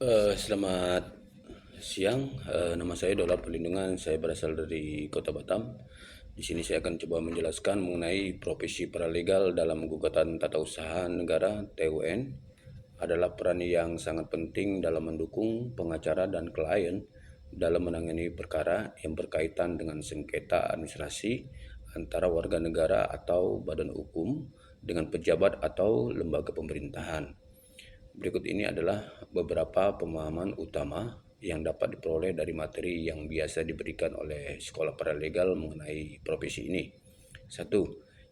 Selamat siang, nama saya Dolar Perlindungan. Saya berasal dari Kota Batam. Di sini saya akan coba menjelaskan mengenai profesi paralegal dalam gugatan tata usaha negara (TUN). Adalah peran yang sangat penting dalam mendukung pengacara dan klien dalam menangani perkara yang berkaitan dengan sengketa administrasi antara warga negara atau badan hukum dengan pejabat atau lembaga pemerintahan. Berikut ini adalah beberapa pemahaman utama yang dapat diperoleh dari materi yang biasa diberikan oleh sekolah paralegal mengenai profesi ini. 1.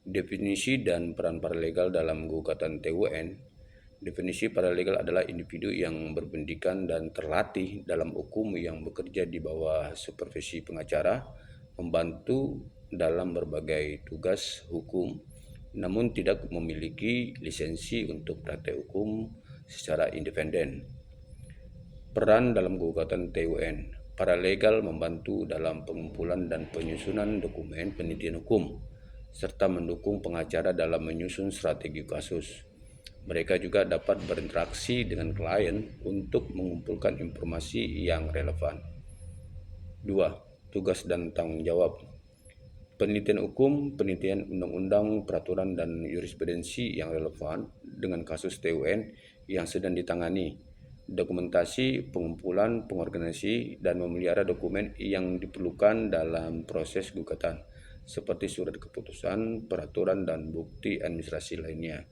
Definisi dan peran paralegal dalam gugatan TUN. Definisi paralegal adalah individu yang berpendidikan dan terlatih dalam hukum yang bekerja di bawah supervisi pengacara, membantu dalam berbagai tugas hukum, namun tidak memiliki lisensi untuk praktek hukum secara independen. Peran dalam gugatan TUN. Paralegal membantu dalam pengumpulan dan penyusunan dokumen penelitian hukum, serta mendukung pengacara dalam menyusun strategi kasus. Mereka juga dapat berinteraksi dengan klien untuk mengumpulkan informasi yang relevan. 2. Tugas dan tanggung jawab. Penelitian hukum, penelitian undang-undang, peraturan, dan jurisprudensi yang relevan dengan kasus TUN yang sedang ditangani. Dokumentasi, pengumpulan, pengorganisasi, dan memelihara dokumen yang diperlukan dalam proses gugatan, seperti surat keputusan, peraturan, dan bukti administrasi lainnya.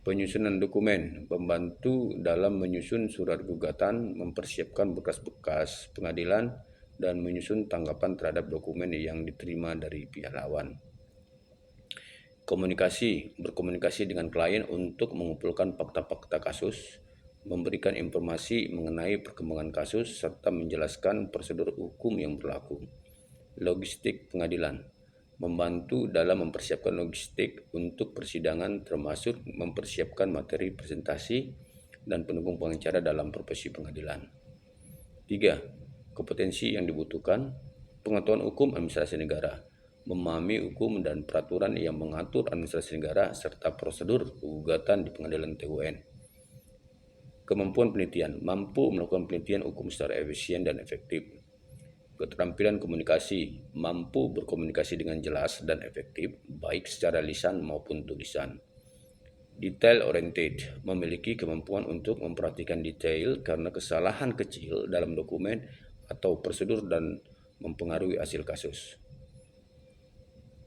Penyusunan dokumen, membantu dalam menyusun surat gugatan, mempersiapkan bekas-bekas pengadilan, dan menyusun tanggapan terhadap dokumen yang diterima dari pihak lawan. Komunikasi, berkomunikasi dengan klien untuk mengumpulkan fakta-fakta kasus, memberikan informasi mengenai perkembangan kasus, serta menjelaskan prosedur hukum yang berlaku. Logistik pengadilan, membantu dalam mempersiapkan logistik untuk persidangan termasuk mempersiapkan materi presentasi dan pendukung pengacara dalam profesi pengadilan. 3. Kompetensi yang dibutuhkan, pengetahuan hukum administrasi negara, memahami hukum dan peraturan yang mengatur administrasi negara serta prosedur gugatan di pengadilan TUN. Kemampuan penelitian, mampu melakukan penelitian hukum secara efisien dan efektif. Keterampilan komunikasi, mampu berkomunikasi dengan jelas dan efektif, baik secara lisan maupun tulisan. Detail oriented, memiliki kemampuan untuk memperhatikan detail karena kesalahan kecil dalam dokumen atau prosedur dan mempengaruhi hasil kasus.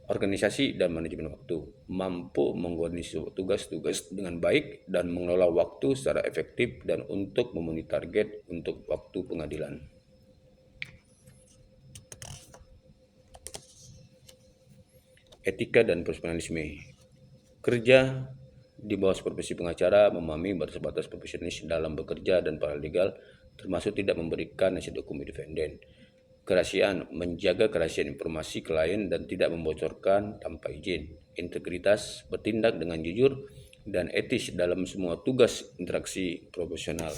Organisasi dan manajemen waktu, mampu mengorganisasi tugas-tugas dengan baik dan mengelola waktu secara efektif dan untuk memenuhi target untuk waktu pengadilan. Etika dan profesionalisme. Kerja di bawah supervisi pengacara, memahami batas-batas profesionalis dalam bekerja dan paralegal, termasuk tidak memberikan nasihat hukum independen. Kerahasiaan, menjaga kerahasiaan informasi klien dan tidak membocorkan tanpa izin. Integritas, bertindak dengan jujur dan etis dalam semua tugas interaksi profesional.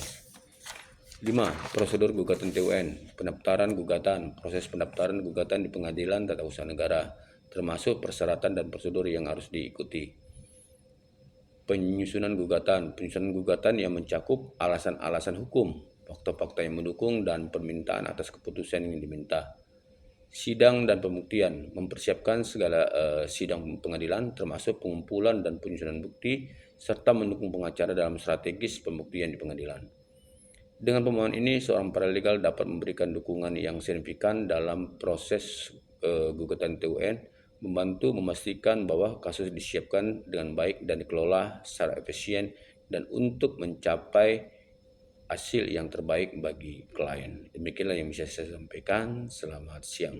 5. Prosedur gugatan TUN. Pendaftaran gugatan, proses pendaftaran gugatan di pengadilan tata usaha negara, termasuk persyaratan dan prosedur yang harus diikuti. Penyusunan gugatan yang mencakup alasan-alasan hukum, fakta-fakta yang mendukung, dan permintaan atas keputusan yang diminta. Sidang dan pembuktian, mempersiapkan segala sidang pengadilan termasuk pengumpulan dan penyusunan bukti, serta mendukung pengacara dalam strategis pembuktian di pengadilan. Dengan pemahaman ini, seorang paralegal dapat memberikan dukungan yang signifikan dalam proses gugatan TUN, membantu memastikan bahwa kasus disiapkan dengan baik dan dikelola secara efisien dan untuk mencapai hasil yang terbaik bagi klien. Demikianlah yang bisa saya sampaikan. Selamat siang.